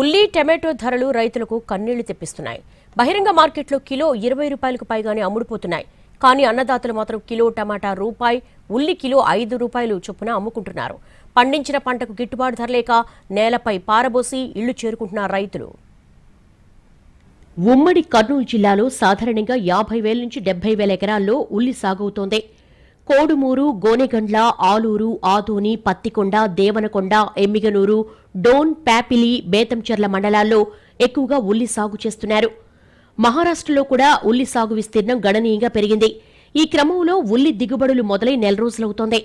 ఉల్లి టమాటో ధరలు రైతులకు కన్నీళ్లు తెప్పిస్తున్నాయి. బహిరంగ మార్కెట్లో కిలో 20 రూపాయలకు పైగానే అమ్ముడుపోతున్నాయి. కానీ అన్నదాతలు మాత్రం కిలో టమాటా రూపాయి, ఉల్లి కిలో 5 రూపాయలు చొప్పున అమ్ముకుంటున్నారు. పండించిన పంటకు గిట్టుబాటు ధర లేక నేలపై పారబోసి ఇళ్లు చేరుకుంటున్నారు రైతులు. ఉమ్మడి కర్నూలు జిల్లాలో సాధారణంగా 50,000 నుంచి 70,000 ఎకరాల్లో ఉల్లి సాగవుతోంది. కోడుమూరు, గోనెగండ్ల, ఆలూరు, ఆదోని, పత్తికొండ, దేవనకొండ, ఎమ్మిగనూరు, డోన్, ప్యాపిలి, బేతంచెర్ల మండలాల్లో ఎక్కువగా ఉల్లి సాగు చేస్తున్నారు. మహారాష్ట్రలో కూడా ఉల్లి సాగు విస్తీర్ణం గణనీయంగా పెరిగింది. ఈ క్రమంలో ఉల్లి దిగుబడులు మొదలై నెల రోజులవుతోంది.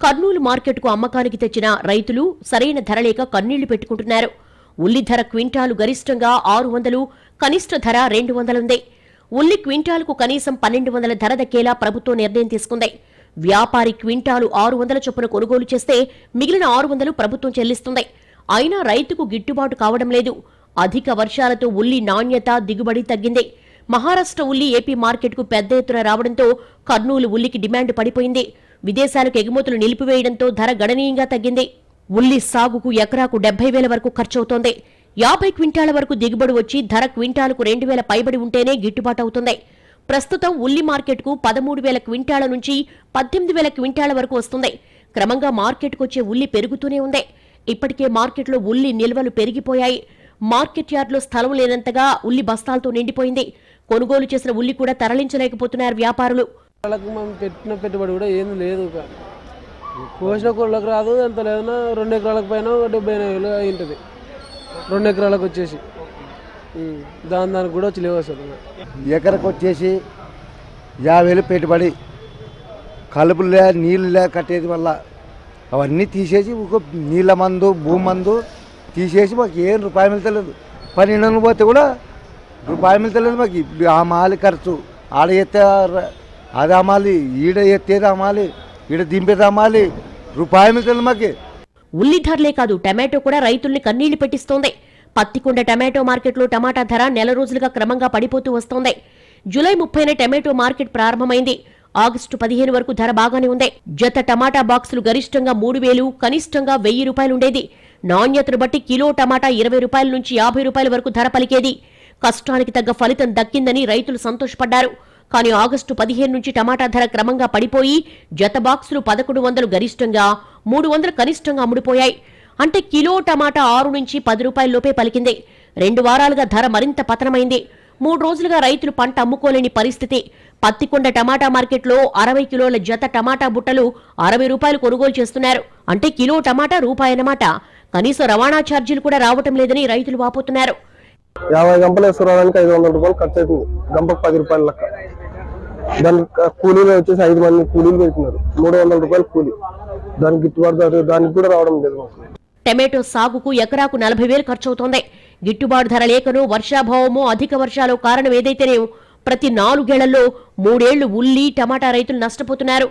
కర్నూలు మార్కెట్కు అమ్మకానికి తెచ్చిన రైతులు సరైన ధర లేక కన్నీళ్లు పెట్టుకుంటున్నారు. ఉల్లి ధర క్వింటాలు గరిష్టంగా 600, కనిష్ట ధర 200 ఉంది. ఉల్లి క్వింటాలకు కనీసం 1200 ధర దక్కేలా ప్రభుత్వం నిర్ణయం తీసుకుంది. వ్యాపారి క్వింటాలు 600 చొప్పున కొనుగోలు చేస్తే మిగిలిన 600 ప్రభుత్వం చెల్లిస్తుంది. అయినా రైతుకు గిట్టుబాటు కావడం లేదు. అధిక వర్షాలతో ఉల్లి నాణ్యత, దిగుబడి తగ్గింది. మహారాష్ట్ర ఉల్లి ఏపీ మార్కెట్కు పెద్ద ఎత్తున రావడంతో కర్నూలు ఉల్లికి డిమాండ్ పడిపోయింది. విదేశాలకు ఎగుమతులు నిలిపివేయడంతో ధర గణనీయంగా తగ్గింది. ఉల్లి సాగుకు ఎకరాకు 70,000 వరకు ఖర్చవుతోంది. 50 క్వింటాల వరకు దిగుబడి వచ్చి ధర క్వింటాలకు 2,000 పైబడి ఉంటేనే గిట్టుబాటు అవుతుంది. ప్రస్తుతం ఉల్లి మార్కెట్కు 13,000 క్వింటాల నుంచి 18,000 క్వింటాల వరకు వస్తుంది. క్రమంగా మార్కెట్కు వచ్చే ఉల్లి పెరుగుతూనే ఉంది. ఇప్పటికే మార్కెట్లో ఉల్లి నిల్వలు పెరిగిపోయాయి. మార్కెట్ యార్డ్లో స్థలం లేనంతగా ఉల్లి బస్తాలతో నిండిపోయింది. కొనుగోలు చేసిన ఉల్లి కూడా తరలించలేకపోతున్నారు వ్యాపారులు. పెట్టిన పెట్టుబడి కూడా ఏం లేదు. కోసిన కోళ్ళకు రాదు, ఎంత లేదన్నా 2 ఎకరాలకు పైన 70,000 అయి ఉంటుంది. 2 ఎకరాలకు వచ్చేసి దానికి కూడా వచ్చి లేవు అసలు. ఎకరకు వచ్చేసి 50,000 పెట్టుబడి, కలుపులే నీళ్ళే కట్టేది వల్ల అవన్నీ తీసేసి ఒక నీళ్ళ మందు, భూమి మందు తీసేసి మాకు ఏం రూపాయి మిగతలేదు. 12 పోతే కూడా రూపాయి మిగతలేదు మాకు. ఆ మాలి ఖర్చు ఆడ ఎత్తే అది అమ్మాలి, ఈడ ఎత్తేది అమ్మాలి, ఈడ దింపేది అమ్మాలి, రూపాయి మిగతలేదు మాకు. ఉల్లి ధరలే కాదు, టమాటో కూడా రైతుల్ని కన్నీళ్లు పెట్టిస్తోంది. పత్తికొండ టమాటో మార్కెట్లో టమాటా ధర నెల రోజులుగా క్రమంగా పడిపోతూ వస్తోంది. జూలై 30న టమాటో మార్కెట్ ప్రారంభమైంది. ఆగస్టు 15 వరకు ధర బాగానే ఉంది. జత టమాటా బాక్సులు గరిష్టంగా 3,000, కనిష్టంగా 1,000 రూపాయలుండేది. నాణ్యతను బట్టి కిలో టమాటా 20 రూపాయల నుంచి 50 రూపాయల వరకు ధర పలికేది. కష్టానికి తగ్గ ఫలితం దక్కిందని రైతులు సంతోషపడ్డారు. కానీ ఆగస్టు 15 నుంచి టమాటా ధర క్రమంగా పడిపోయి జత బాక్సులు 1100 గరిష్టంగా, 300 కనిష్టంగా అమ్ముడుపోయాయి. అంటే కిలో టమాటా 6 నుంచి 10 రూపాయల లోపే పలికింది. 2 వారాలుగా ధర మరింత పతనమైంది. 3 రోజులుగా రైతులు పంట అమ్ముకోలేని పరిస్థితి. పత్తికొండ టమాటా మార్కెట్లో 60 కిలోల జత టమాటా బుట్టలు 60 రూపాయలు కొనుగోలు చేస్తున్నారు. అంటే కిలో టమాటా రూపాయి అన్నమాట. కనీసం రవాణా ఛార్జీలు కూడా రావటం లేదని రైతులు వాపోతున్నారు. 50 గంపలు వేసుకోవడానికి 500 రూపాయలు ఖర్చు అవుతుంది. గంపకు 10 రూపాయల లెక్క. దాని కూలీలు వచ్చేసి 5 మంది కూలీలు పెడుతున్నారు. 300 రూపాయలు కూలీ. దానికి గిట్టుబాటు దానికి కూడా రావడం లేదు. టమాటో సాగుకు ఎకరాకు 40,000 ఖర్చవుతోంది. గిట్టుబాటు ధర లేకనో, వర్షాభావమో, అధిక వర్షాలు కారణం ఏదైతేనే ప్రతి 4 ఏళ్లలో 3 ఏళ్లు ఉల్లి, టమాటా రైతులు నష్టపోతున్నారు.